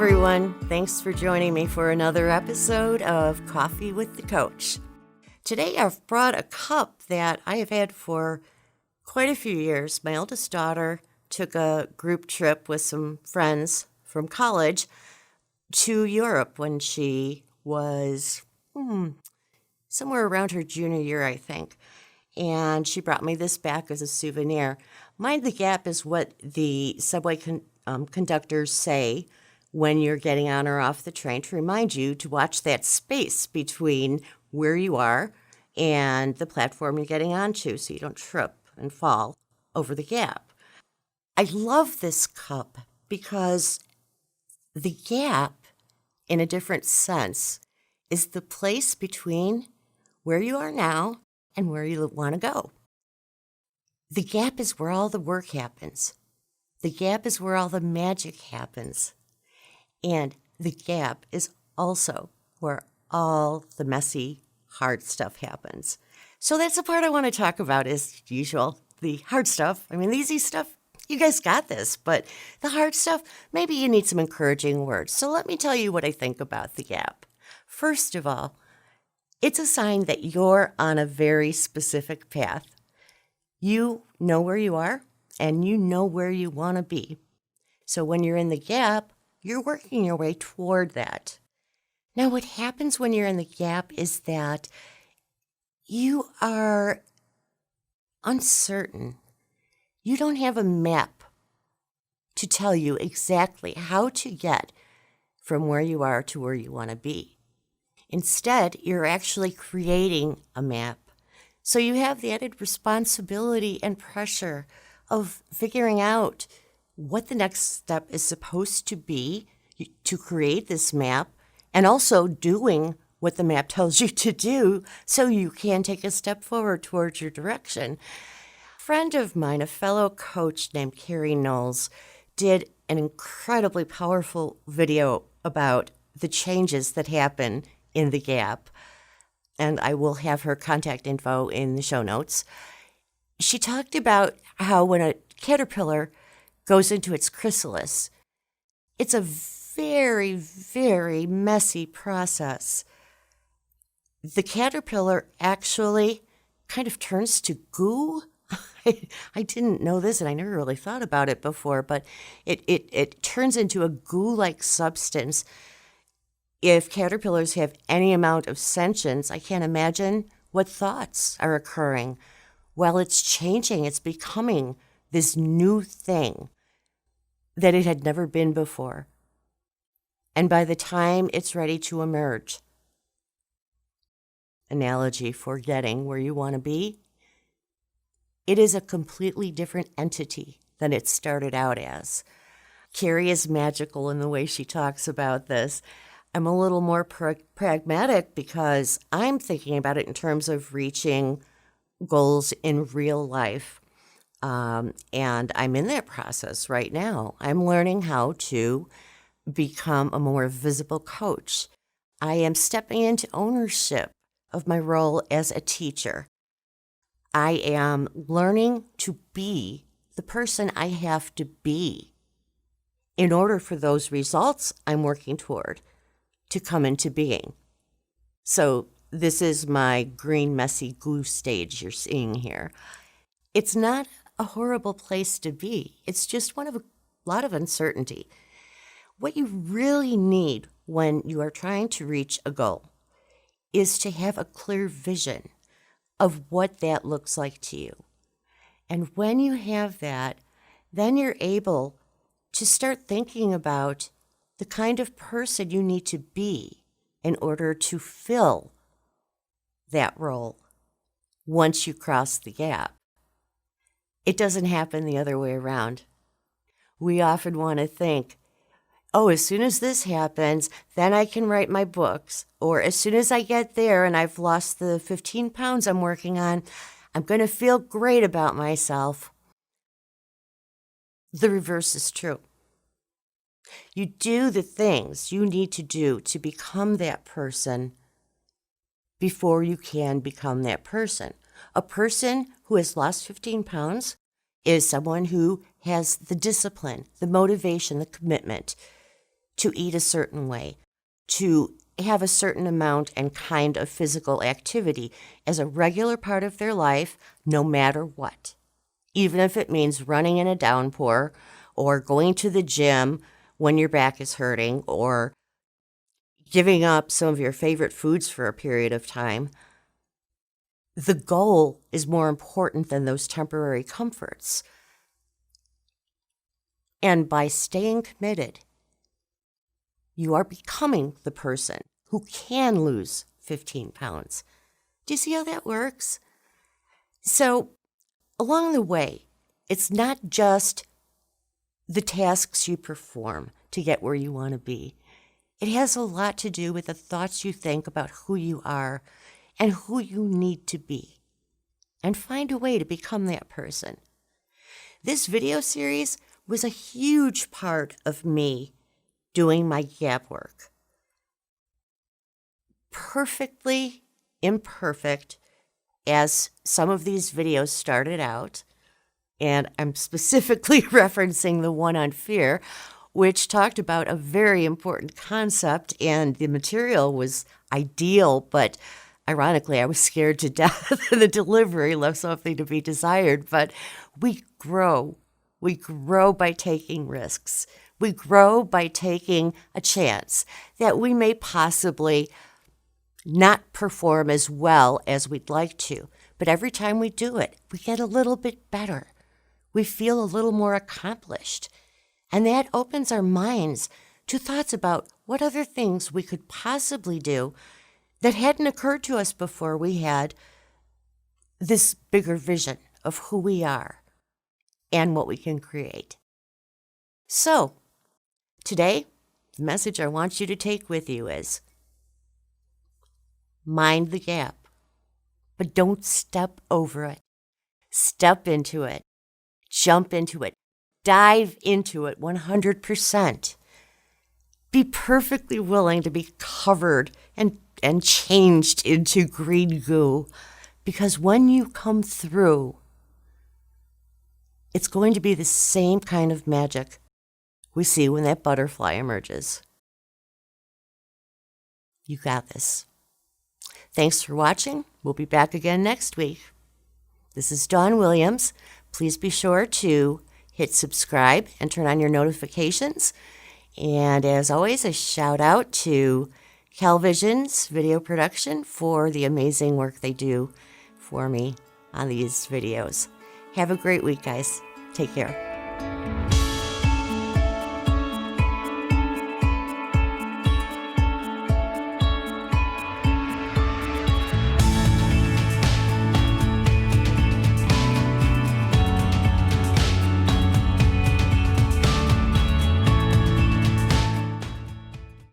everyone. Thanks for joining me for another episode of Coffee with the Coach. Today I've brought a cup that I have had for quite a few years. My oldest daughter took a group trip with some friends from college to Europe when she was somewhere around her junior year, I think. And she brought me this back as a souvenir. Mind the gap is what the subway conductors say when you're getting on or off the train to remind you to watch that space between where you are and the platform you're getting onto so you don't trip and fall over the gap. I love this cup because the gap, in a different sense, is the place between where you are now and where you want to go. The gap is where all the work happens. The gap is where all the magic happens. And the gap is also where all the messy, hard stuff happens. So that's the part I want to talk about as usual, the hard stuff. I mean, the easy stuff, you guys got this, but the hard stuff, maybe you need some encouraging words. So let me tell you what I think about the gap. First of all, it's a sign that you're on a very specific path. You know where you are and you know where you want to be. So when you're in the gap, you're working your way toward that. Now, what happens when you're in the gap is that you are uncertain. You don't have a map to tell you exactly how to get from where you are to where you want to be. Instead, you're actually creating a map. So you have the added responsibility and pressure of figuring out what the next step is supposed to be to create this map, and also doing what the map tells you to do so you can take a step forward towards your direction. A friend of mine, a fellow coach named Carrie Knowles, did an incredibly powerful video about the changes that happen in the gap, and I will have her contact info in the show notes. She talked about how when a caterpillar goes into its chrysalis, it's a very, very messy process. The caterpillar actually kind of turns to goo. I didn't know this, and I never really thought about it before, but it turns into a goo-like substance. If caterpillars have any amount of sentience, I can't imagine what thoughts are occurring. While it's changing, it's becoming this new thing that it had never been before. And by the time it's ready to emerge, analogy for getting where you want to be, it is a completely different entity than it started out as. Carrie is magical in the way she talks about this. I'm a little more pragmatic because I'm thinking about it in terms of reaching goals in real life. And I'm in that process right now. I'm learning how to become a more visible coach. I am stepping into ownership of my role as a teacher. I am learning to be the person I have to be in order for those results I'm working toward to come into being. So this is my green, messy glue stage you're seeing here. It's not a horrible place to be. It's just one of a lot of uncertainty. What you really need when you are trying to reach a goal is to have a clear vision of what that looks like to you. And when you have that, then you're able to start thinking about the kind of person you need to be in order to fill that role once you cross the gap. It doesn't happen the other way around. We often want to think, oh, as soon as this happens, then I can write my books. Or as soon as I get there and I've lost the 15 pounds I'm working on, I'm going to feel great about myself. The reverse is true. You do the things you need to do to become that person before you can become that person. A person who has lost 15 pounds is someone who has the discipline, the motivation, the commitment to eat a certain way, to have a certain amount and kind of physical activity as a regular part of their life, no matter what. Even if it means running in a downpour or going to the gym when your back is hurting or giving up some of your favorite foods for a period of time. The goal is more important than those temporary comforts. And by staying committed, you are becoming the person who can lose 15 pounds. Do you see how that works? So, along the way, it's not just the tasks you perform to get where you want to be. It has a lot to do with the thoughts you think about who you are and who you need to be, and find a way to become that person. This video series was a huge part of me doing my gap work. Perfectly imperfect as some of these videos started out, and I'm specifically referencing the one on fear, which talked about a very important concept, and the material was ideal, but ironically, I was scared to death. The delivery left something to be desired, but we grow. We grow by taking risks. We grow by taking a chance that we may possibly not perform as well as we'd like to. But every time we do it, we get a little bit better. We feel a little more accomplished. And that opens our minds to thoughts about what other things we could possibly do that hadn't occurred to us before we had this bigger vision of who we are and what we can create. So, today, the message I want you to take with you is mind the gap, but don't step over it. Step into it. Jump into it. Dive into it 100%. Be perfectly willing to be covered and changed into green goo, because when you come through, it's going to be the same kind of magic we see when that butterfly emerges. You got this. Thanks for watching. We'll be back again next week. This is Dawn Williams. Please be sure to hit subscribe and turn on your notifications. And as always, a shout out to CalVision's video production for the amazing work they do for me on these videos. Have a great week, guys. Take care.